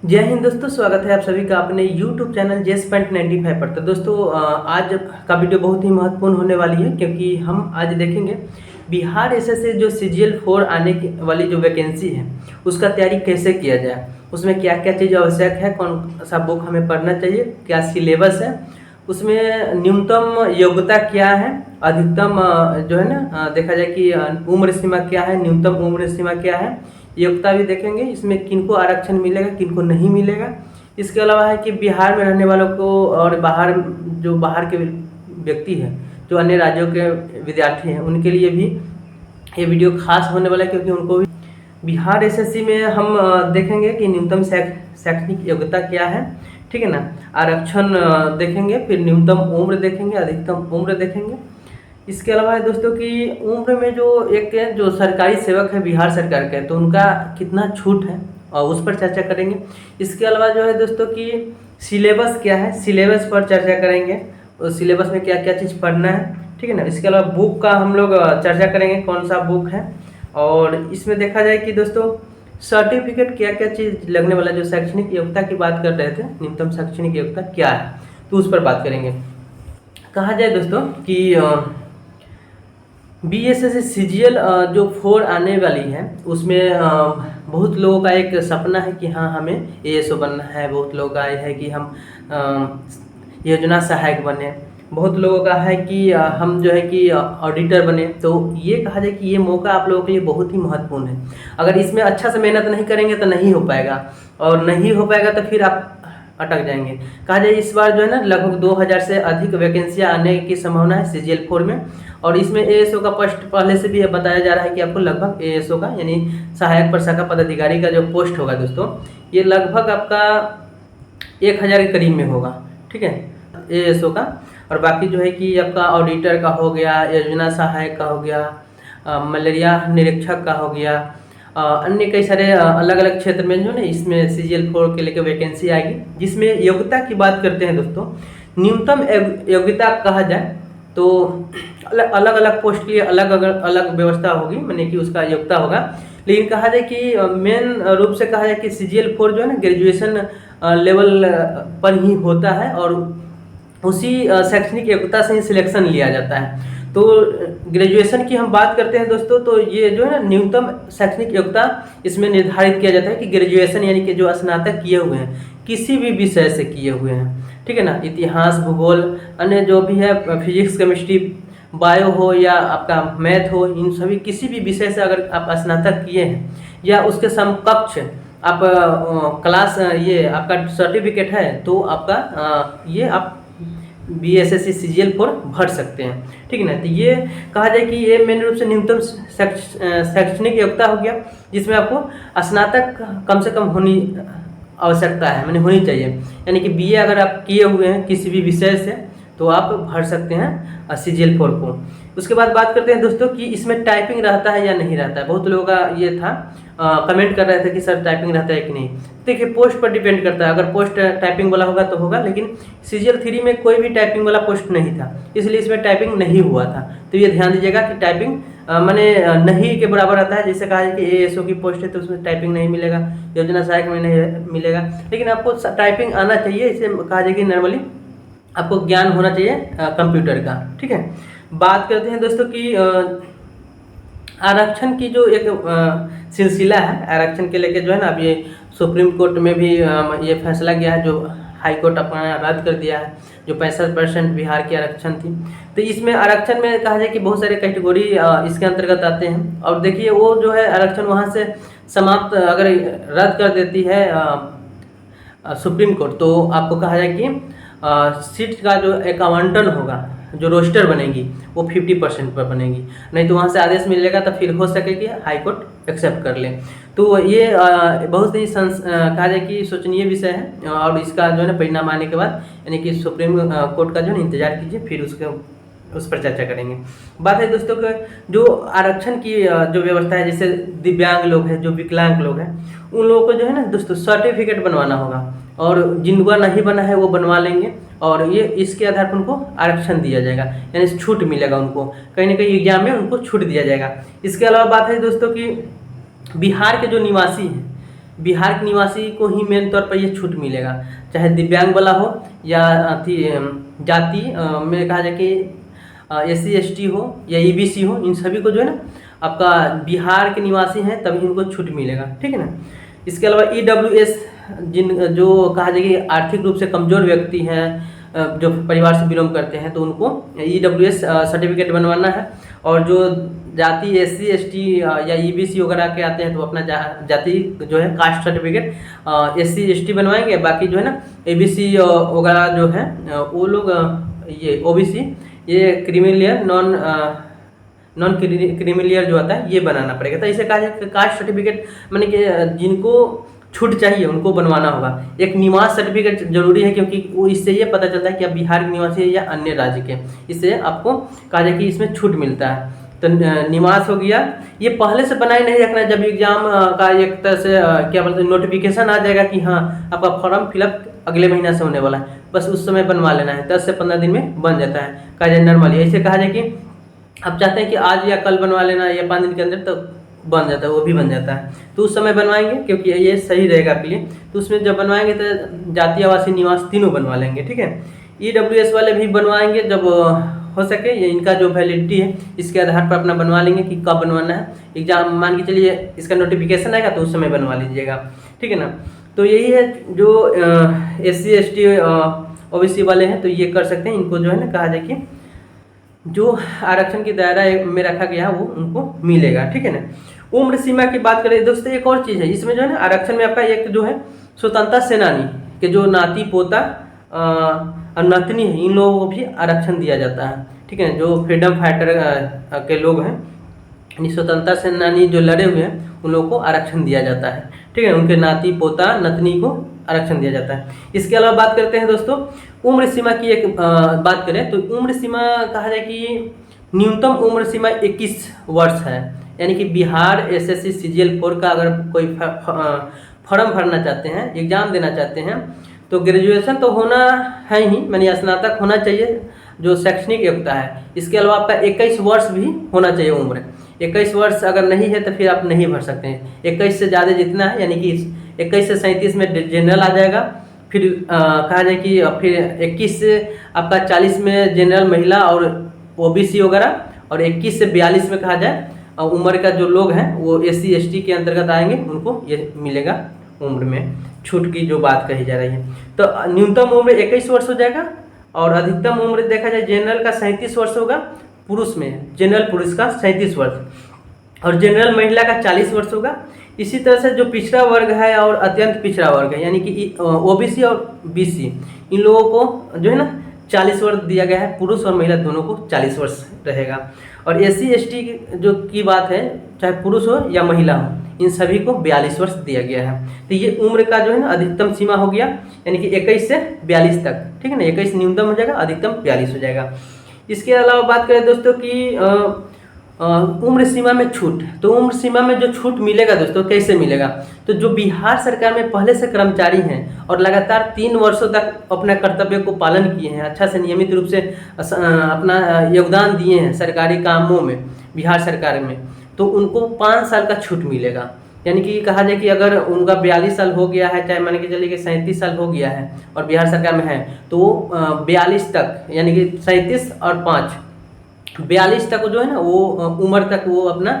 जय हिंद दोस्तों, स्वागत है आप सभी का अपने YouTube चैनल JS.95 पर। तो दोस्तों आज का वीडियो बहुत ही महत्वपूर्ण होने वाली है, क्योंकि हम आज देखेंगे बिहार एसएससी जो CGL 4 आने वाली जो वैकेंसी है उसका तैयारी कैसे किया जाए, उसमें क्या क्या चीज़ आवश्यक है, कौन सा बुक हमें पढ़ना चाहिए, क्या सिलेबस है, उसमें न्यूनतम योग्यता क्या है, अधिकतम जो है ना देखा जाए कि उम्र सीमा क्या है, न्यूनतम उम्र सीमा क्या है, योग्यता भी देखेंगे। इसमें किनको आरक्षण मिलेगा, किनको नहीं मिलेगा। इसके अलावा है कि बिहार में रहने वालों को और बाहर के व्यक्ति हैं, जो अन्य राज्यों के विद्यार्थी हैं, उनके लिए भी ये वीडियो खास होने वाला है, क्योंकि उनको भी बिहार एसएससी में हम देखेंगे कि न्यूनतम शैक्षणिक योग्यता क्या है, ठीक है ना। आरक्षण देखेंगे, फिर न्यूनतम उम्र देखेंगे, अधिकतम उम्र देखेंगे। इसके अलावा है दोस्तों कि उम्र में जो सरकारी सेवक है बिहार सरकार के, तो उनका कितना छूट है और उस पर चर्चा करेंगे। इसके अलावा जो है दोस्तों कि सिलेबस क्या है, सिलेबस पर चर्चा करेंगे, और सिलेबस में क्या क्या चीज़ पढ़ना है, ठीक है ना। इसके अलावा बुक का हम लोग चर्चा करेंगे, कौन सा बुक है। और इसमें देखा जाए कि दोस्तों सर्टिफिकेट क्या क्या चीज़ लगने वाला, जो शैक्षणिक योग्यता की बात कर रहे थे, न्यूनतम शैक्षणिक योग्यता क्या है, तो उस पर बात करेंगे। कहा जाए दोस्तों कि BSS CGL जो 4 आने वाली है, उसमें बहुत लोगों का एक सपना है कि हाँ हमें ASO बनना है। बहुत लोगों का है कि हम योजना सहायक बने। बहुत लोगों का है कि हम जो है कि ऑडिटर बने। तो ये कहा जाए कि ये मौका आप लोगों के लिए बहुत ही महत्वपूर्ण है। अगर इसमें अच्छा से मेहनत नहीं करेंगे तो नहीं हो पाएगा, और नहीं हो पाएगा तो फिर आप अटक जाएंगे। कहा जाए इस बार जो है ना लगभग 2000 से अधिक वैकेंसियाँ आने की संभावना है CGL 4 में। और इसमें ASO का पोस्ट पहले से भी बताया जा रहा है कि आपको लगभग ASO का यानी सहायक प्रशाखा पदाधिकारी का जो पोस्ट होगा दोस्तों, ये लगभग आपका 1000 के करीब में होगा, ठीक है, ASO का। और बाकी जो है कि आपका ऑडिटर का हो गया, योजना सहायक का हो गया, मलेरिया निरीक्षक का हो गया, अन्य कई सारे अलग अलग क्षेत्र में जो है ना इसमें CGL 4 के लेकर वैकेंसी आएगी। जिसमें योग्यता की बात करते हैं दोस्तों, न्यूनतम योग्यता कहा जाए तो अलग अलग पोस्ट के लिए अलग अलग व्यवस्था होगी, माने कि उसका योग्यता होगा। लेकिन कहा जाए कि मेन रूप से कहा जाए कि CGL 4 जो है ना ग्रेजुएशन लेवल पर ही होता है, और उसी शैक्षणिक योग्यता से ही सिलेक्शन लिया जाता है। तो ग्रेजुएशन की हम बात करते हैं दोस्तों, तो ये जो है ना न्यूनतम शैक्षणिक योग्यता इसमें निर्धारित किया जाता है कि ग्रेजुएशन यानी कि जो स्नातक किए हुए हैं, किसी भी विषय से किए हुए हैं, ठीक है ना। इतिहास, भूगोल, अन्य जो भी है, फिजिक्स, केमिस्ट्री, बायो हो या आपका मैथ हो, इन सभी किसी भी विषय से अगर आप स्नातक किए हैं या उसके समकक्ष आप क्लास ये आपका सर्टिफिकेट है, तो आपका ये आप BSS CGL 4 भर सकते हैं, ठीक है ना। तो ये कहा जाए कि ये मेन रूप से न्यूनतम शैक्षणिक योग्यता हो गया, जिसमें आपको स्नातक कम से कम होनी आवश्यकता है, मैंने होनी चाहिए। यानी कि BA अगर आप किए हुए हैं किसी भी विषय से, तो आप भर सकते हैं CGL 4 को। उसके बाद बात करते हैं दोस्तों कि इसमें टाइपिंग रहता है या नहीं रहता है। बहुत लोगों का ये था, कमेंट कर रहे थे कि सर टाइपिंग रहता है कि नहीं। देखिए पोस्ट पर डिपेंड करता है, अगर पोस्ट टाइपिंग वाला होगा तो होगा, लेकिन CGL 3 में कोई भी टाइपिंग वाला पोस्ट नहीं था, इसलिए इसमें टाइपिंग नहीं हुआ था। तो ये ध्यान दीजिएगा कि टाइपिंग माने नहीं के बराबर रहता है। जैसे कहा है कि ASO की पोस्ट है तो उसमें टाइपिंग नहीं मिलेगा, योजना सहायक में नहीं मिलेगा, लेकिन आपको टाइपिंग आना चाहिए। इसे कहा जाए कि नॉर्मली आपको ज्ञान होना चाहिए कंप्यूटर का, ठीक है। बात करते हैं दोस्तों कि आरक्षण की जो एक सिलसिला है, आरक्षण के लेके जो है ना, अब ये सुप्रीम कोर्ट में भी ये फैसला गया है, जो हाई कोर्ट अपना रद्द कर दिया है, जो 65% बिहार की आरक्षण थी। तो इसमें आरक्षण में कहा जाए कि बहुत सारे कैटेगरी इसके अंतर्गत आते हैं। और देखिए वो जो है आरक्षण वहाँ से समाप्त अगर रद्द कर देती है सुप्रीम कोर्ट, तो आपको कहा जाए कि सीट का जो एक आवंटन होगा, जो रोस्टर बनेगी, वो 50% पर बनेगी। नहीं तो वहाँ से आदेश मिलेगा तो फिर हो सके कि हाई कोर्ट एक्सेप्ट कर ले। तो ये बहुत ही कहा जाए कि शोचनीय विषय है। और इसका जो है ना परिणाम आने के बाद यानी कि सुप्रीम कोर्ट का जो है इंतजार कीजिए, फिर उस पर चर्चा करेंगे। बात है दोस्तों कि जो आरक्षण की जो व्यवस्था है, जैसे दिव्यांग लोग हैं, जो विकलांग लोग हैं, उन लोगों को जो है ना दोस्तों सर्टिफिकेट बनवाना होगा, और जिनका नहीं बना है वो बनवा लेंगे, और ये इसके आधार पर उनको आरक्षण दिया जाएगा, यानी छूट मिलेगा उनको, कहीं ना कहीं एग्जाम में उनको छूट दिया जाएगा। इसके अलावा बात है दोस्तों कि बिहार के जो निवासी हैं, बिहार के निवासी को ही मेन तौर पर ये छूट मिलेगा, चाहे दिव्यांग वाला हो या जाति में कहा जाए कि SC ST हो या EBC हो, इन सभी को जो है ना आपका बिहार के निवासी हैं तभी इनको छूट मिलेगा, ठीक है ना। इसके अलावा EWS जो कहा जाए कि आर्थिक रूप से कमज़ोर व्यक्ति हैं, जो परिवार से बिलोंग करते हैं, तो उनको EWS सर्टिफिकेट बनवाना है। और जो जाति SC ST या EBC वगैरह के आते हैं तो अपना जाति जो है कास्ट सर्टिफिकेट SC ST बनवाएंगे। बाकी जो है ना ABC वगैरह जो है वो लोग ये OBC ये क्रीमिलियर नॉन क्रीमिलियर जो आता है ये बनाना पड़ेगा। तो इसे कहा जाए कास्ट सर्टिफिकेट माने कि जिनको छूट चाहिए उनको बनवाना होगा। एक निवास सर्टिफिकेट जरूरी है, क्योंकि वो इससे ये पता चलता है कि आप बिहार के निवासी है या अन्य राज्य के, इससे आपको कहा जाए कि इसमें छूट मिलता है। तो निवास हो गया, ये पहले से बनाए नहीं रखना है। जब एग्जाम का एक तरह से क्या बोलते हैं नोटिफिकेशन आ जाएगा कि हाँ आपका फॉर्म फिलअप अगले महीना से होने वाला है, बस उस समय बनवा लेना है। 10 से 15 दिन में बन जाता है, कहा जाए नॉर्मली। ऐसे कहा जाए कि आप चाहते हैं कि आज या कल बनवा लेना या 5 दिन के अंदर, तो बन जाता है, वो भी बन जाता है। तो उस समय बनवाएंगे क्योंकि ये सही रहेगा आपके लिए। तो उसमें जब बनवाएंगे तो जाति आवासीय निवास तीनों बनवा लेंगे, ठीक है। EWS वाले भी बनवाएंगे जब हो सके, ये इनका जो वैलिडिटी है इसके आधार पर अपना बनवा लेंगे कि कब बनवाना है। एग्जाम मान के चलिए इसका नोटिफिकेशन आएगा तो उस समय बनवा लीजिएगा, ठीक है ना। तो यही है जो SC ST OBC वाले हैं तो ये कर सकते हैं। इनको जो है ना कहा जाए कि जो आरक्षण की दायरा में रखा गया वो उनको मिलेगा, ठीक है ना। उम्र सीमा की बात करें दोस्तों, एक और चीज़ है इसमें जो है ना आरक्षण में आपका एक जो है स्वतंत्रता सेनानी के जो नाती पोता और नतनी है, इन लोगों को भी आरक्षण दिया जाता है, ठीक है। जो फ्रीडम फाइटर के लोग हैं, यानी स्वतंत्रता सेनानी जो लड़े हुए हैं उन लोगों को आरक्षण दिया जाता है, ठीक है। उनके नाती पोता नतनी को आरक्षण दिया जाता है। इसके अलावा बात करते हैं दोस्तों उम्र सीमा की। एक बात करें तो उम्र सीमा कहा जाए कि न्यूनतम उम्र सीमा 21 वर्ष है। यानी कि बिहार SSC CGL 4 का अगर कोई फॉर्म भरना चाहते हैं, एग्जाम देना चाहते हैं, तो ग्रेजुएशन तो होना है ही, यानी स्नातक होना चाहिए जो शैक्षणिक योग्यता है। इसके अलावा आपका 21 वर्ष भी होना चाहिए उम्र। 21 वर्ष अगर नहीं है तो फिर आप नहीं भर सकते हैं। 21 से ज़्यादा जितना है, यानी कि 21 से 37 में जनरल आ जाएगा। फिर कहा जाए कि फिर 21 से आपका 40 में जनरल महिला और OBC वगैरह, और 21 से 42 में कहा जाए उम्र का जो लोग हैं वो SC ST के अंतर्गत आएंगे, उनको ये मिलेगा उम्र में छूट की जो बात कही जा रही है। तो न्यूनतम उम्र 21 वर्ष हो जाएगा, और अधिकतम उम्र देखा जाए जनरल का 37 वर्ष होगा, पुरुष में जनरल पुरुष का 37 वर्ष, और जनरल महिला का 40 वर्ष होगा। इसी तरह से जो पिछड़ा वर्ग है और अत्यंत पिछड़ा वर्ग है, यानी कि OBC और BC, इन लोगों को जो है ना 40 वर्ष दिया गया है, पुरुष और महिला दोनों को 40 वर्ष रहेगा। और SC ST जो की बात है, चाहे पुरुष हो या महिला हो, इन सभी को 42 वर्ष दिया गया है। तो ये उम्र का जो है ना अधिकतम सीमा हो गया, यानी कि 21 से 42 तक, ठीक है ना। 21 न्यूनतम हो जाएगा, अधिकतम 42 हो जाएगा। इसके अलावा बात करें दोस्तों कि उम्र सीमा में छूट, तो उम्र सीमा में जो छूट मिलेगा दोस्तों कैसे मिलेगा, तो जो बिहार सरकार में पहले से कर्मचारी हैं और लगातार 3 वर्षों तक अपने कर्तव्य को पालन किए हैं, अच्छा से नियमित रूप से अपना योगदान दिए हैं सरकारी कामों में बिहार सरकार में, तो उनको 5 साल का छूट मिलेगा। यानी कि कहा जाए कि अगर उनका 42 साल हो गया है, चाहे मान के चलिए कि 37 साल हो गया है और बिहार सरकार में है, तो वो 42 तक, यानी कि 37 और 5 42 तक जो है ना वो उम्र तक वो अपना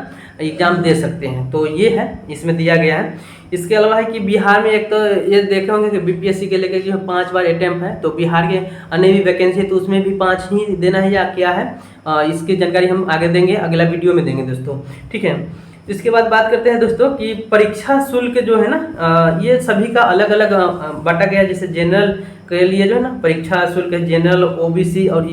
एग्ज़ाम दे सकते हैं। तो ये है इसमें दिया गया है। इसके अलावा है कि बिहार में एक तो ये देखे होंगे कि BPSC के लेकर जो है 5 बार अटैम्प्ट है, तो बिहार के अन्य भी वैकेंसी है तो उसमें भी 5 ही देना है या क्या है, इसकी जानकारी हम आगे देंगे, अगला वीडियो में देंगे दोस्तों, ठीक है। इसके बाद बात करते हैं दोस्तों कि परीक्षा शुल्क जो है ना ये सभी का अलग अलग बांटा गया। जैसे जनरल के लिए जो है ना परीक्षा शुल्क है, जनरल OBC और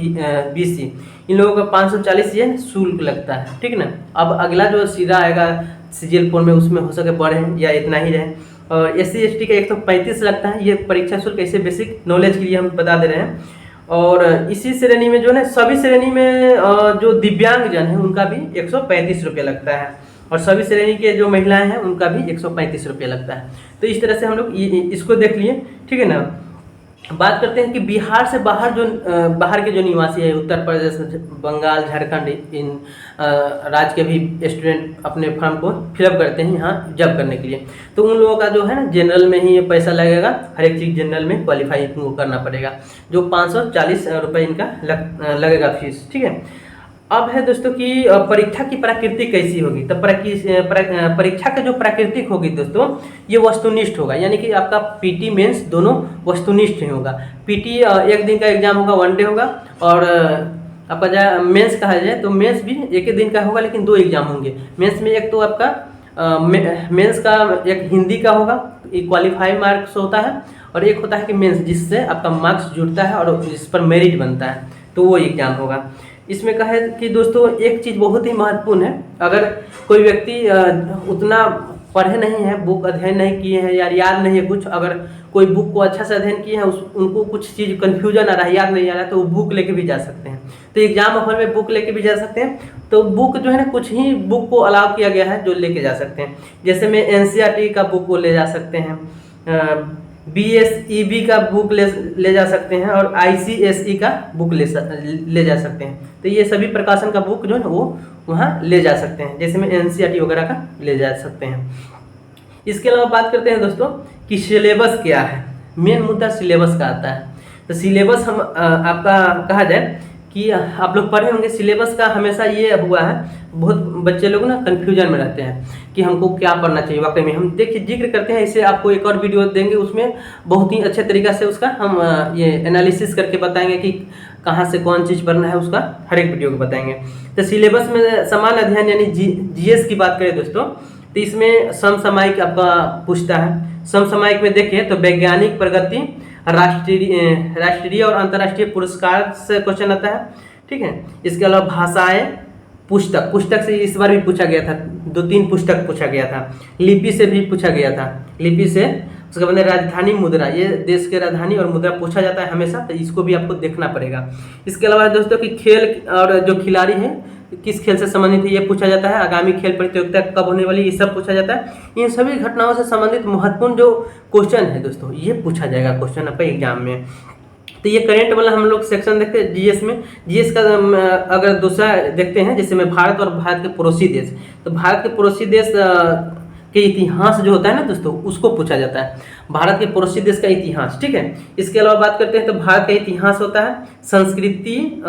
BC, इन लोगों का 540 ये शुल्क लगता है, ठीक है ना। अब अगला जो सीधा आएगा CGL 4 में, उसमें हो सके बढ़े या इतना ही रहे। और SC ST का 135 लगता है ये परीक्षा शुल्क, ऐसे बेसिक नॉलेज के लिए हम बता दे रहे हैं। और इसी श्रेणी में जो है सभी श्रेणी में जो दिव्यांग जन है उनका भी 135 रुपये लगता है, और सभी श्रेणी के जो महिलाएं हैं उनका भी 135 रुपये लगता है। तो इस तरह से हम लोग इसको देख लिए, ठीक है ना। बात करते हैं कि बिहार से बाहर जो बाहर के जो निवासी है, उत्तर प्रदेश, बंगाल, झारखंड, इन राज्य के भी स्टूडेंट अपने फॉर्म को फिलअप करते हैं यहाँ जॉब करने के लिए। तो उन लोगों का जो है ना जनरल में ही ये पैसा लगेगा, हर एक चीज़ जनरल में क्वालिफाई इनको करना पड़ेगा, जो 540 रुपये इनका लगेगा फीस। ठीक है। अब है दोस्तों कि परीक्षा की प्रकृति कैसी होगी। तो परीक्षा का जो प्राकृतिक होगी दोस्तों, ये वस्तुनिष्ठ होगा, यानी कि आपका पीटी मेंस दोनों वस्तुनिष्ठ ही होगा। पीटी एक दिन का एग्जाम होगा, 1 डे होगा, और आपका जो मेंस कहा जाए तो मेंस भी एक ही दिन का होगा, लेकिन 2 एग्जाम होंगे। मेंस में एक तो आपका मेंस का एक हिंदी का होगा, क्वालिफाई मार्क्स होता है, और एक होता है कि मेंस, जिससे आपका मार्क्स जुड़ता है और जिस पर मेरिट बनता है, तो वो एग्जाम होगा। इसमें कहे कि दोस्तों एक चीज़ बहुत ही महत्वपूर्ण है, अगर कोई व्यक्ति उतना पढ़े नहीं है, बुक अध्ययन नहीं किए हैं या याद नहीं है कुछ, अगर कोई बुक को अच्छा से अध्ययन किए हैं, उनको कुछ चीज़ कन्फ्यूजन आ रहा है, याद नहीं आ रहा है, तो वो बुक लेके भी जा सकते हैं। तो एग्जाम हॉल में बुक लेके भी जा सकते हैं। तो बुक जो है ना, कुछ ही बुक को अलाउ किया गया है जो लेके जा सकते हैं। जैसे में एनसीईआरटी का बुक को ले जा सकते हैं, BSEB का बुक ले जा सकते हैं, और ICSE का बुक ले जा सकते हैं। तो ये सभी प्रकाशन का बुक जो है वो वहाँ ले जा सकते हैं, जैसे में NCERT वगैरह का ले जा सकते हैं। इसके अलावा बात करते हैं दोस्तों कि सिलेबस क्या है। मेन मुद्दा सिलेबस का आता है। तो सिलेबस हम आपका कहा जाए कि आप लोग पढ़े होंगे, सिलेबस का हमेशा ये हुआ है, बहुत बच्चे लोग ना कन्फ्यूजन में रहते हैं कि हमको क्या पढ़ना चाहिए। वाकई में हम देखिए जिक्र करते हैं, इसे आपको एक और वीडियो देंगे, उसमें बहुत ही अच्छे तरीक़ा से उसका हम ये एनालिसिस करके बताएंगे कि कहाँ से कौन चीज़ पढ़ना है, उसका हर एक वीडियो को बताएंगे। तो सिलेबस में समान अध्ययन यानी GS की बात करें दोस्तों, तो इसमें समसामयिक आपका पूछता है। समसामयिक में देखिए तो वैज्ञानिक प्रगति, राष्ट्रीय और अंतर्राष्ट्रीय पुरस्कार से क्वेश्चन आता है। ठीक है। इसके अलावा भाषाएं, पुस्तक से इस बार भी पूछा गया था, 2-3 पुस्तक पूछा गया था। लिपि से भी पूछा गया था, लिपि से। उसके बाद राजधानी मुद्रा, ये देश के राजधानी और मुद्रा पूछा जाता है हमेशा, तो इसको भी आपको देखना पड़ेगा। इसके अलावा दोस्तों कि खेल और जो खिलाड़ी हैं किस खेल से संबंधित है ये पूछा जाता है। आगामी खेल प्रतियोगिता कब होने वाली, ये सब पूछा जाता है। इन सभी घटनाओं से संबंधित महत्वपूर्ण जो क्वेश्चन है दोस्तों, ये पूछा जाएगा क्वेश्चन आपका एग्जाम में। तो ये करंट वाला हम लोग सेक्शन देखते हैं जीएस में। जीएस का अगर दूसरा देखते हैं, जैसे में भारत और भारत के पड़ोसी देश, तो भारत के पड़ोसी देश के इतिहास जो होता है ना दोस्तों, उसको पूछा जाता है, भारत के पड़ोसी देश का इतिहास। ठीक है। इसके अलावा बात करते हैं तो भारत का इतिहास होता है, संस्कृति,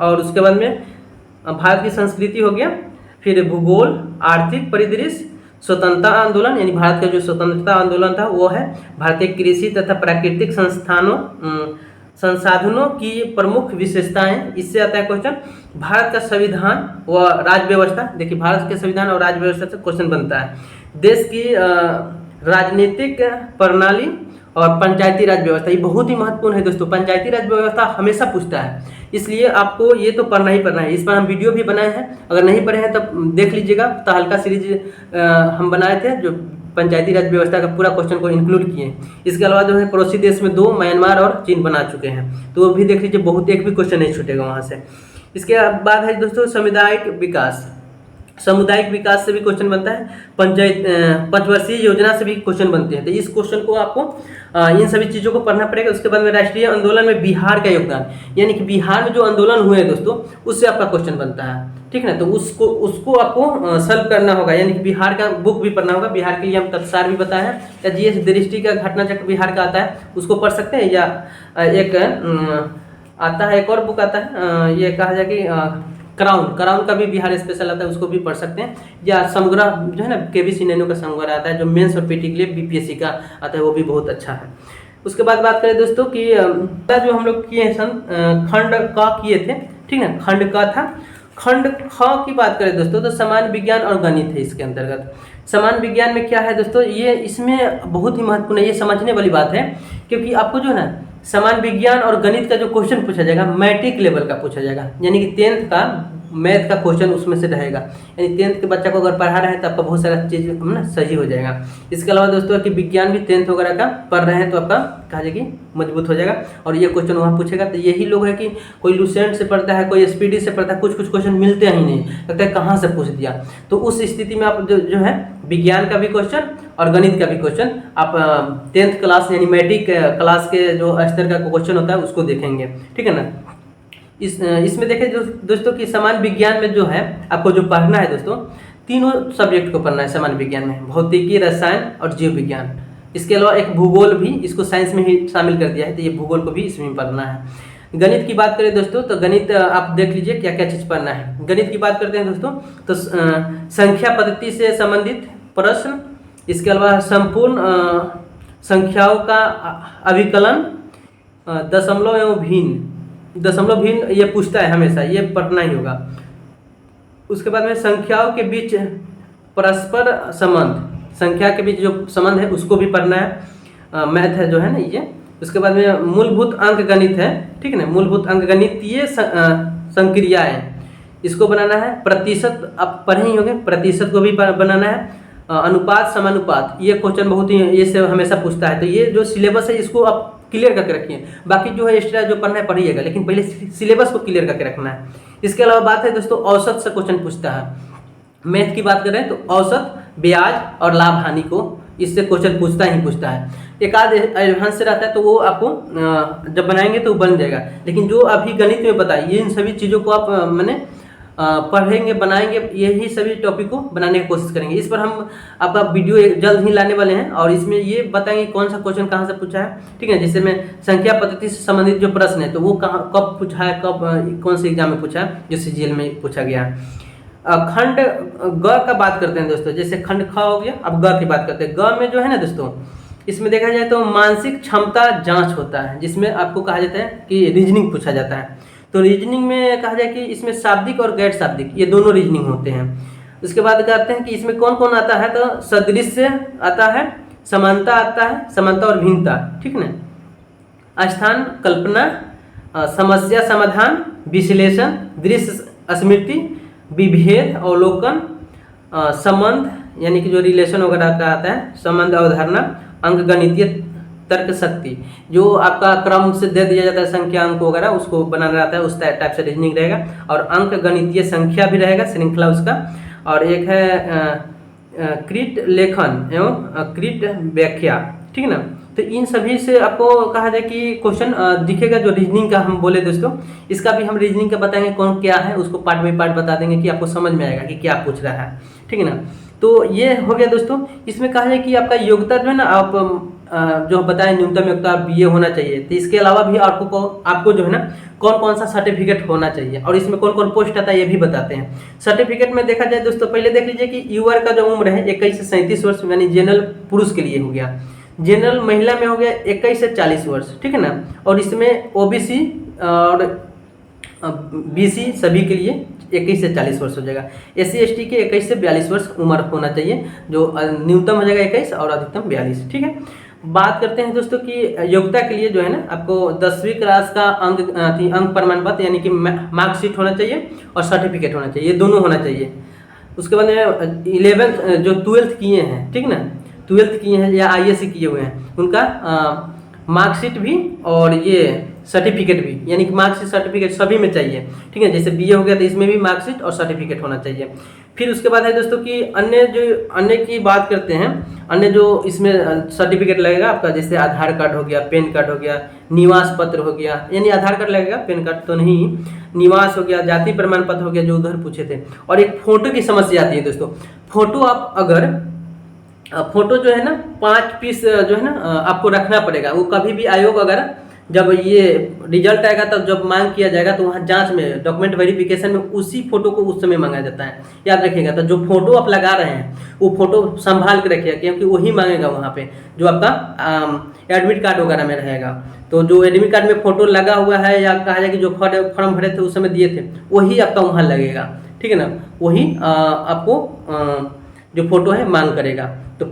और उसके बाद में भारत की संस्कृति हो गया, फिर भूगोल, आर्थिक परिदृश्य, स्वतंत्रता आंदोलन, यानी भारत का जो स्वतंत्रता आंदोलन था वो है, भारतीय कृषि तथा प्राकृतिक संसाधनों की प्रमुख विशेषताएं, इससे आता है क्वेश्चन। भारत का संविधान व राज्य व्यवस्था, देखिए भारत के संविधान और राज्य व्यवस्था से क्वेश्चन बनता है। देश की राजनीतिक प्रणाली और पंचायती राज व्यवस्था, ये बहुत ही महत्वपूर्ण है दोस्तों। पंचायती राज व्यवस्था हमेशा पूछता है, इसलिए आपको ये तो पढ़ना ही पढ़ना है। इस पर हम वीडियो भी बनाए हैं, अगर नहीं पढ़े हैं तब देख लीजिएगा। तो हल्का सीरीज हम बनाए थे जो पंचायती राज व्यवस्था का पूरा क्वेश्चन को इंक्लूड किए। इसके अलावा जो है पड़ोसी देश में 2 म्यांमार और चीन बना चुके हैं, तो वो भी देख लीजिए, बहुत एक भी क्वेश्चन नहीं छूटेगा वहाँ से। इसके बाद है दोस्तों सामुदायिक विकास। सामुदायिक विकास से भी क्वेश्चन बनता है, पंचवर्षीय योजना से भी क्वेश्चन बनते हैं। तो इस क्वेश्चन को आपको इन सभी चीज़ों को पढ़ना पड़ेगा। उसके बाद में राष्ट्रीय आंदोलन में बिहार का योगदान, यानी कि बिहार में जो आंदोलन हुए हैं दोस्तों, उससे आपका क्वेश्चन बनता है। ठीक है ना। तो उसको आपको सॉल्व करना होगा, यानी कि बिहार का बुक भी पढ़ना होगा। बिहार के लिए हम तत्सार भी बताए हैं, या जीएस दृष्टि का घटना चक्र बिहार का आता है, उसको पढ़ सकते हैं। या एक आता है, एक और बुक आता है, ये कहा जाए कि क्राउन का भी बिहार स्पेशल आता है, उसको भी पढ़ सकते हैं। या समग्र जो है ना, KVC नैनो का समग्र आता है, जो मेंस और पीटी के लिए BPSC का आता है, वो भी बहुत अच्छा है। उसके बाद बात करें दोस्तों कि जो हम लोग किए खंड क किए थे, ठीक है, खंड क था। खंड ख की बात करें दोस्तों तो सामान्य विज्ञान और गणित है इसके अंतर्गत। सामान्य विज्ञान में क्या है दोस्तों, ये इसमें बहुत ही महत्वपूर्ण है, ये समझने वाली बात है, क्योंकि आपको जो है ना सामान्य विज्ञान और गणित का जो क्वेश्चन पूछा जाएगा मैट्रिक लेवल का पूछा जाएगा, यानी कि 10th का मैथ का क्वेश्चन उसमें से रहेगा। यानी 10th के बच्चा को अगर पढ़ा रहे हैं तो आपका बहुत सारा चीज़ ना सही हो जाएगा। इसके अलावा दोस्तों कि विज्ञान भी 10th वगैरह का पढ़ रहे हैं तो आपका कहा जाए कि मजबूत हो जाएगा। और ये क्वेश्चन वहाँ पूछेगा तो यही लोग है कि कोई लुसेंट से पढ़ता है, कोई एसपीडी से पढ़ता है, कुछ कुछ क्वेश्चन मिलते ही नहीं, लगता है कहाँ से पूछ दिया। तो उस स्थिति में आप जो है विज्ञान का भी क्वेश्चन और गणित का भी क्वेश्चन आप 10th क्लास यानी मैट्रिक क्लास के जो स्तर का क्वेश्चन होता है उसको देखेंगे, ठीक है ना। इसमें देखें दोस्तों कि सामान्य विज्ञान में जो है आपको जो पढ़ना है दोस्तों, तीनों सब्जेक्ट को पढ़ना है सामान्य विज्ञान में, भौतिकी, रसायन और जीव विज्ञान। इसके अलावा एक भूगोल भी, इसको साइंस में ही शामिल कर दिया है, तो ये भूगोल को भी इसमें पढ़ना है। गणित की बात करें दोस्तों तो गणित आप देख लीजिए क्या क्या चीज़ पढ़ना है। गणित की बात करते हैं दोस्तों तो संख्या पद्धति से संबंधित प्रश्न, इसके अलावा संपूर्ण संख्याओं का अभिकलन, दशमलव एवं भिन्न ये पूछता है हमेशा, ये पढ़ना ही होगा। उसके बाद में संख्याओं के बीच परस्पर संबंध, संख्या के बीच जो संबंध है उसको भी पढ़ना है, मैथ है जो है ना ये। उसके बाद में मूलभूत अंक गणित है, ठीक है ना, मूलभूत अंक गणित ये संक्रियाएं, इसको बनाना है। प्रतिशत आप पढ़े ही होंगे, प्रतिशत को भी बनाना है। अनुपात, समानुपात, ये क्वेश्चन बहुत ही ये से हमेशा पूछता है। तो ये जो सिलेबस है इसको आप क्लियर करके रखिए, बाकी जो है एक्स्ट्रा जो पढ़ना है पढ़िएगा, लेकिन पहले सिलेबस को क्लियर करके रखना है। इसके अलावा बात है दोस्तों औसत से क्वेश्चन पूछता है। मैथ की बात करें तो औसत, ब्याज और लाभ हानि को इससे क्वेश्चन पूछता ही पूछता है। एक आध एडवांस से रहता है तो वो आपको जब बनाएंगे तो बन जाएगा, लेकिन जो अभी गणित में बताइए इन सभी चीज़ों को आप मैंने पढ़ेंगे, बनाएंगे, यही सभी टॉपिक को बनाने की कोशिश करेंगे। इस पर हम आपका वीडियो जल्द ही लाने वाले हैं और इसमें ये बताएंगे कौन सा क्वेश्चन कहाँ से पूछा है, ठीक है। जैसे में संख्या पद्धति से संबंधित जो प्रश्न है तो वो कहाँ कब पूछा है, कब कौन से एग्जाम में पूछा है, जो CGL में पूछा गया है। खंड ग का बात करते हैं दोस्तों, जैसे खंड ख हो गया, अब ग की बात करते हैं। ग में जो है ना दोस्तों, इसमें देखा जाए तो मानसिक क्षमता जांच होता है, जिसमें आपको कहा जाता है कि रीजनिंग पूछा जाता है। तो रीजनिंग में कहा जाए कि इसमें शाब्दिक और गैर शाब्दिक ये दोनों रीजनिंग होते हैं। उसके बाद कहते हैं कि इसमें कौन कौन आता है, तो सदृश्य आता है, समानता आता है, समानता और भिन्नता, ठीक ना, स्थान कल्पना, समस्या समाधान, विश्लेषण, दृश्य स्मृति, विभेद, अवलोकन, संबंध यानी कि जो रिलेशन वगैरह का आता है, संबंध अवधारणा, अंकगणितीय तर्क शक्ति, जो आपका क्रम से दे दिया जाता है संख्या अंक वगैरह उसको बनाना रहता है, उस टाइप से रीजनिंग रहेगा। और अंक गणितीय संख्या भी रहेगा, श्रृंखला उसका। और एक है कृत लेखन एवं कृत व्याख्या, ठीक है ना। तो इन सभी से आपको कहा जाए कि क्वेश्चन दिखेगा। जो रीजनिंग का हम बोले दोस्तों, इसका भी हम रीजनिंग का बताएंगे कौन क्या है, उसको पार्ट बाई पार्ट बता देंगे कि आपको समझ में आएगा कि क्या पूछ रहा है, ठीक है ना। तो ये हो गया दोस्तों। इसमें कहा जाए कि आपका योग्यता जो है ना, आप जो बताएं न्यूनतम योग्यता BA होना चाहिए। तो इसके अलावा भी आपको जो है ना कौन कौन सा सर्टिफिकेट होना चाहिए और इसमें कौन कौन पोस्ट आता है ये भी बताते हैं। सर्टिफिकेट में देखा जाए दोस्तों, पहले देख लीजिए कि यूआर का जो उम्र है 21 से 37 वर्ष, यानी जनरल पुरुष के लिए हो गया। जनरल महिला में हो गया 21 से 40 वर्ष, ठीक है ना। और इसमें OBC और BC सभी के लिए 21 से 40 वर्ष हो जाएगा। SC ST के 21 से 42 वर्ष उम्र होना चाहिए, जो न्यूनतम हो जाएगा 21 और अधिकतम 42, ठीक है। बात करते हैं दोस्तों कि योग्यता के लिए जो है ना आपको 10वीं क्लास का अंक प्रमाण पत्र यानी कि मार्कशीट होना चाहिए और सर्टिफिकेट होना चाहिए, ये दोनों होना चाहिए। उसके बाद में 11th जो 12th किए हैं, ठीक ना, 12th किए हैं या ISC किए हुए हैं, उनका मार्कशीट भी और ये सर्टिफिकेट भी, यानी कि मार्कशीट सर्टिफिकेट सभी में चाहिए, ठीक है। जैसे BA हो गया तो इसमें भी मार्कशीट और सर्टिफिकेट होना चाहिए। फिर उसके बाद है दोस्तों कि अन्य की बात करते हैं। अन्य जो इसमें सर्टिफिकेट लगेगा आपका, जैसे आधार कार्ड हो गया, पैन कार्ड हो गया, निवास पत्र हो गया, यानी आधार कार्ड लगेगा, पैन कार्ड तो नहीं, निवास हो गया, जाति प्रमाण पत्र हो गया जो उधर पूछे थे। और एक फोटो की समस्या आती है दोस्तों। फोटो आप अगर फोटो जो है ना 5 पीस जो है ना आपको रखना पड़ेगा। वो कभी भी आयोग अगर जब ये रिजल्ट आएगा तब जब मांग किया जाएगा तो वहाँ जांच में डॉक्यूमेंट वेरिफिकेशन में उसी फोटो को उस समय मांगा जाता है, याद रखिएगा। तो जो फोटो आप लगा रहे हैं वो फोटो संभाल के रखिएगा, क्योंकि वही मांगेगा वहाँ पे जो आपका एडमिट कार्ड वगैरह में रहेगा। तो जो एडमिट कार्ड में फोटो लगा हुआ है या कहा जाए कि जो फॉर्म भरे थे उस समय दिए थे वही आपका वहाँ लगेगा, ठीक है ना। वही आपको जो फोटो है मांग करेगा। तो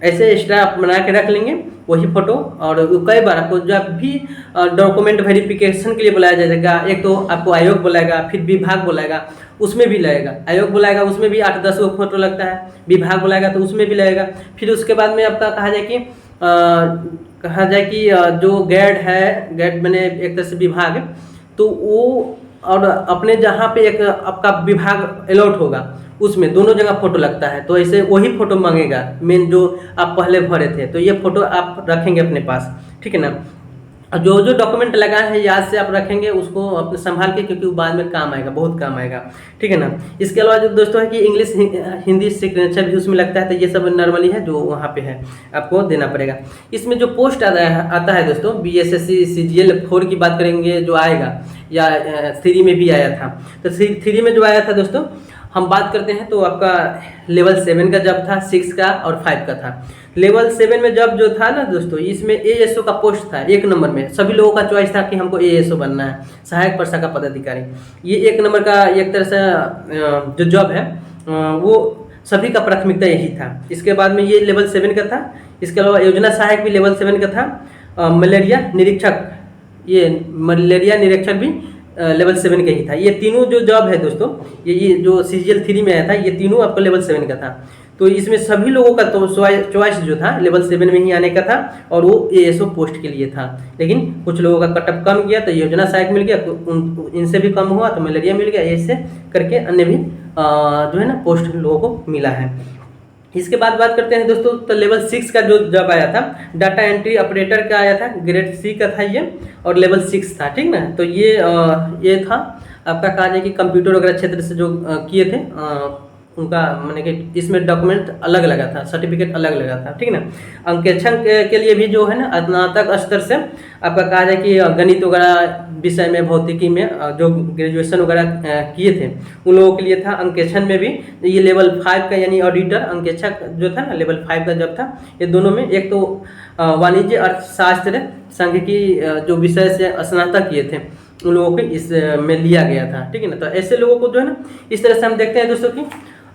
ऐसे एक्स्ट्रा आप बना के रख लेंगे वही फोटो। और कई बार आपको जब भी डॉक्यूमेंट वेरिफिकेशन के लिए बुलाया जाएगा, एक तो आपको आयोग बुलाएगा, फिर विभाग बुलाएगा, उसमें भी लगेगा। आयोग बुलाएगा उसमें भी 8-10 गो फोटो लगता है। विभाग बुलाएगा तो उसमें भी लगेगा। फिर उसके बाद में आपका जो गैड है, गैड मैंने एक तरह से विभाग, तो वो और अपने जहाँ पे एक आपका विभाग अलॉट होगा उसमें दोनों जगह फोटो लगता है। तो ऐसे वही फोटो मांगेगा मेन जो आप पहले भरे थे, तो ये फोटो आप रखेंगे अपने पास, ठीक है ना। और जो जो डॉक्यूमेंट लगाए हैं याद से आप रखेंगे उसको अपने संभाल के, क्योंकि वो बाद में काम आएगा, बहुत काम आएगा, ठीक है ना। इसके अलावा जो दोस्तों है कि इंग्लिश हिंदी सिग्नेचर भी उसमें लगता है, तो ये सब नॉर्मली है जो वहाँ पे है, आपको देना पड़ेगा। इसमें जो पोस्ट आता है दोस्तों, BSSC CGL 4 की बात करेंगे जो आएगा, या 3 में भी आया था। तो 3 में जो आया था दोस्तों, हम बात करते हैं तो आपका लेवल 7 का जॉब था, 6 का और 5 का था। लेवल 7 में जॉब जो था ना दोस्तों, इसमें ASO का पोस्ट था 1 नंबर में। सभी लोगों का चॉइस था कि हमको ASO बनना है, सहायक प्रशाखा पदाधिकारी। ये 1 नंबर का एक तरह से जो जॉब है वो सभी का प्राथमिकता यही था। इसके बाद में ये लेवल 7 का था। इसके अलावा योजना सहायक भी लेवल 7 का था। मलेरिया निरीक्षक, ये मलेरिया निरीक्षक भी लेवल 7 का ही था। ये तीनों जो जॉब है दोस्तों, ये जो CGL 3 में आया था, ये तीनों आपका लेवल 7 का था। तो इसमें सभी लोगों का तो चॉइस जो था लेवल 7 में ही आने का था, और वो ASO पोस्ट के लिए था। लेकिन कुछ लोगों का कटअप कम गया तो योजना सहायक मिल गया, इनसे भी कम हुआ तो मलेरिया मिल गया, ऐसे करके अन्य भी जो है ना पोस्ट लोगों को मिला है। इसके बाद बात करते हैं दोस्तों, तो लेवल 6 का जो जॉब आया था, डाटा एंट्री ऑपरेटर का आया था, ग्रेड C का था ये, और लेवल 6 था, ठीक ना। तो ये था आपका कहा जाए कि कंप्यूटर वगैरह क्षेत्र से जो किए थे उनका, मैंने कि इसमें डॉक्यूमेंट अलग लगा था, सर्टिफिकेट अलग लगा था, ठीक ना। अंकेक्षण के लिए भी जो है ना स्नातक स्तर से आपका कहा जाए कि गणित वगैरह विषय में, भौतिकी में जो ग्रेजुएशन वगैरह किए थे उन लोगों के लिए था। अंकेक्षण में भी ये लेवल 5 का यानी ऑडिटर अंकेक्षक जो था ना, लेवल 5 का जब था। ये दोनों में एक तो वाणिज्य अर्थशास्त्र संघ की जो विषय से स्नातक किए थे उन लोगों को इस में लिया गया था, ठीक है ना। तो ऐसे लोगों को जो है ना इस तरह से हम देखते हैं दोस्तों कि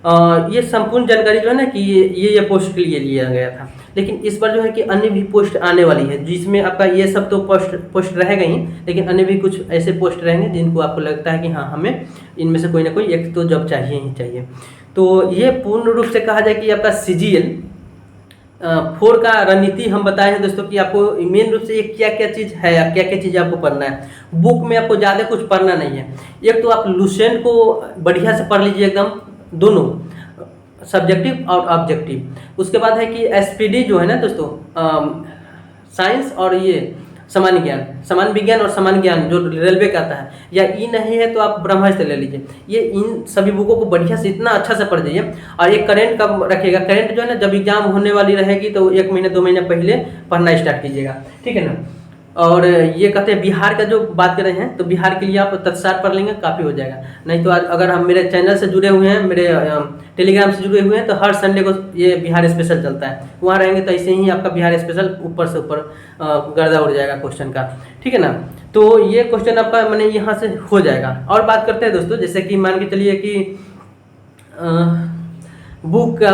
ये संपूर्ण जानकारी जो है ना कि ये पोस्ट के लिए लिया गया था। लेकिन इस बार जो है कि अन्य भी पोस्ट आने वाली है, जिसमें आपका ये सब तो पोस्ट रहेगा ही, लेकिन अन्य भी कुछ ऐसे पोस्ट रहेंगे जिनको आपको लगता है कि हाँ हमें इनमें से कोई ना कोई एक तो जॉब चाहिए ही चाहिए। तो ये पूर्ण रूप से कहा जाए कि आपका CGL 4 का रणनीति हम बताए हैं दोस्तों कि आपको मेन रूप से ये क्या क्या चीज़ है, क्या क्या चीज़ आपको पढ़ना है। बुक में आपको ज़्यादा कुछ पढ़ना नहीं है। एक तो आप लुसेंट को बढ़िया से पढ़ लीजिए, एकदम दोनों सब्जेक्टिव और ऑब्जेक्टिव। उसके बाद है कि SPD जो है ना दोस्तों, साइंस और ये सामान्य ज्ञान, सामान्य विज्ञान और सामान्य ज्ञान जो रेलवे का आता है, या ई नहीं है तो आप ब्रह्मास्त्र ले लीजिए। ये इन सभी बुकों को बढ़िया से इतना अच्छा से पढ़ जाइए। और एक करेंट कब रखेगा, करेंट जो है ना जब एग्जाम होने वाली रहेगी तो 1 महीने 2 महीने पहले पढ़ना स्टार्ट कीजिएगा, ठीक है ना। और ये कहते हैं बिहार का जो बात कर रहे हैं, तो बिहार के लिए आप तत्सार पढ़ लेंगे काफ़ी हो जाएगा। नहीं तो अगर हम मेरे चैनल से जुड़े हुए हैं, मेरे टेलीग्राम से जुड़े हुए हैं, तो हर संडे को ये बिहार स्पेशल चलता है, वहाँ रहेंगे तो ऐसे ही आपका बिहार स्पेशल ऊपर से ऊपर गर्दा उड़ जाएगा क्वेश्चन का, ठीक है ना। तो ये क्वेश्चन आपका मैंने यहाँ से हो जाएगा। और बात करते हैं दोस्तों, जैसे कि मान के चलिए कि बुक का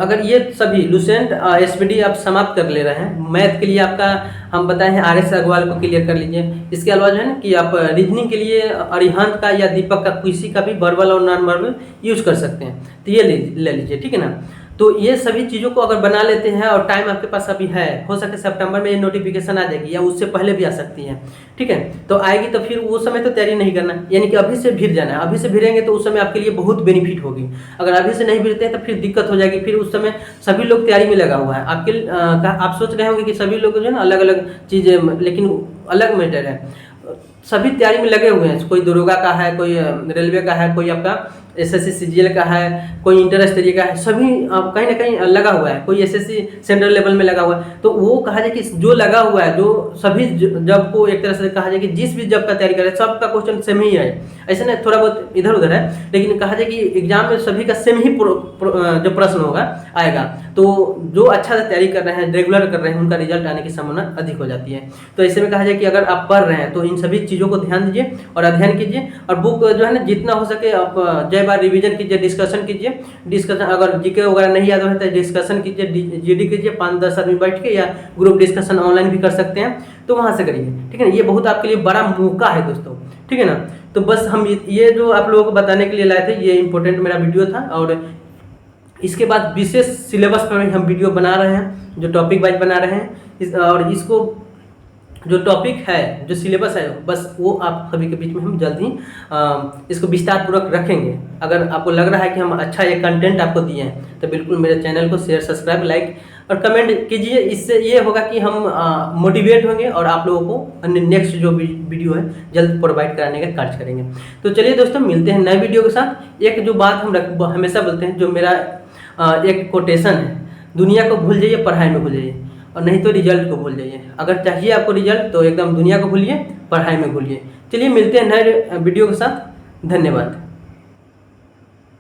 अगर ये सभी लुसेंट SPD आप समाप्त कर ले रहे हैं, मैथ के लिए आपका हम बताए हैं RS अग्रवाल को क्लियर कर लीजिए। इसके अलावा जो है ना कि आप रीजनिंग के लिए अरिहंत का या दीपक का किसी का भी वर्बल और नॉन वर्बल यूज कर सकते हैं, तो ये ले लीजिए, ठीक है ना। तो ये सभी चीज़ों को अगर बना लेते हैं और टाइम आपके पास अभी है, हो सके सितंबर में ये नोटिफिकेशन आ जाएगी या उससे पहले भी आ सकती है, ठीक है। तो आएगी तो फिर वो समय तो तैयारी नहीं करना, यानी कि अभी से भिड़ जाना है। अभी से भिड़ेंगे तो उस समय आपके लिए बहुत बेनिफिट होगी। अगर अभी से नहीं भिड़ते हैं तो फिर दिक्कत हो जाएगी। फिर उस समय सभी लोग तैयारी में लगा हुआ है, आप सोच रहे होंगे कि सभी लोग जो है ना अलग अलग चीज़ें, लेकिन अलग मैटर है। सभी तैयारी में लगे हुए हैं, कोई दरोगा का है, कोई रेलवे का है, कोई आपका SSC CGL का है, कोई इंटर स्तरीय का है, सभी कहीं ना कहीं लगा हुआ है, कोई SSC सेंट्रल लेवल में लगा हुआ है। तो वो कहा जाए कि जो लगा हुआ है, जो सभी जॉब को एक तरह से कहा जाए कि जिस भी जॉब का तैयारी करे सबका क्वेश्चन सेम ही है, ऐसे नहीं थोड़ा बहुत इधर उधर है, लेकिन कहा जाए कि एग्जाम में सभी का सेम ही जो प्रश्न होगा आएगा। तो जो अच्छा से तैयारी कर रहे हैं, रेगुलर कर रहे हैं, उनका रिजल्ट आने की संभावना अधिक हो जाती है। तो ऐसे में कहा जाए कि अगर आप पढ़ रहे हैं तो इन सभी चीज़ों को ध्यान दीजिए और अध्ययन कीजिए। और बुक जो है ना जितना हो सके आप जय बार रिवीजन कीजिए, डिस्कशन कीजिए। डिस्कशन अगर जीके वगैरह नहीं याद हो तो डिस्कशन कीजिए, GD कीजिए 5-10 आदमी बैठ के, या ग्रुप डिस्कशन ऑनलाइन भी कर सकते हैं, तो वहाँ से करिए, ठीक है ना। ये बहुत आपके लिए बड़ा मौका है दोस्तों, ठीक है ना। तो बस हम ये जो आप लोगों को बताने के लिए लाए थे, ये इम्पोर्टेंट मेरा वीडियो था। और इसके बाद विशेष सिलेबस पर हम वीडियो बना रहे हैं, जो टॉपिक वाइज बना रहे हैं और इसको जो टॉपिक है, जो सिलेबस है, बस वो आप सभी के बीच में हम जल्द ही इसको विस्तार पूर्वक रखेंगे। अगर आपको लग रहा है कि हम अच्छा ये कंटेंट आपको दिए हैं तो बिल्कुल मेरे चैनल को शेयर, सब्सक्राइब, लाइक और कमेंट कीजिए। इससे ये होगा कि हम मोटिवेट होंगे और आप लोगों को नेक्स्ट जो वीडियो है जल्द प्रोवाइड कराने का कार्य करेंगे। तो चलिए दोस्तों, मिलते हैं नए वीडियो के साथ। एक जो बात हम हमेशा बोलते हैं, जो मेरा एक कोटेशन है, दुनिया को भूल जाइए, पढ़ाई में भूल जाइए, और नहीं तो रिजल्ट को भूल जाइए। अगर चाहिए आपको रिजल्ट तो एकदम दुनिया को भूलिए, पढ़ाई में भूलिए। चलिए मिलते हैं नए वीडियो के साथ। धन्यवाद।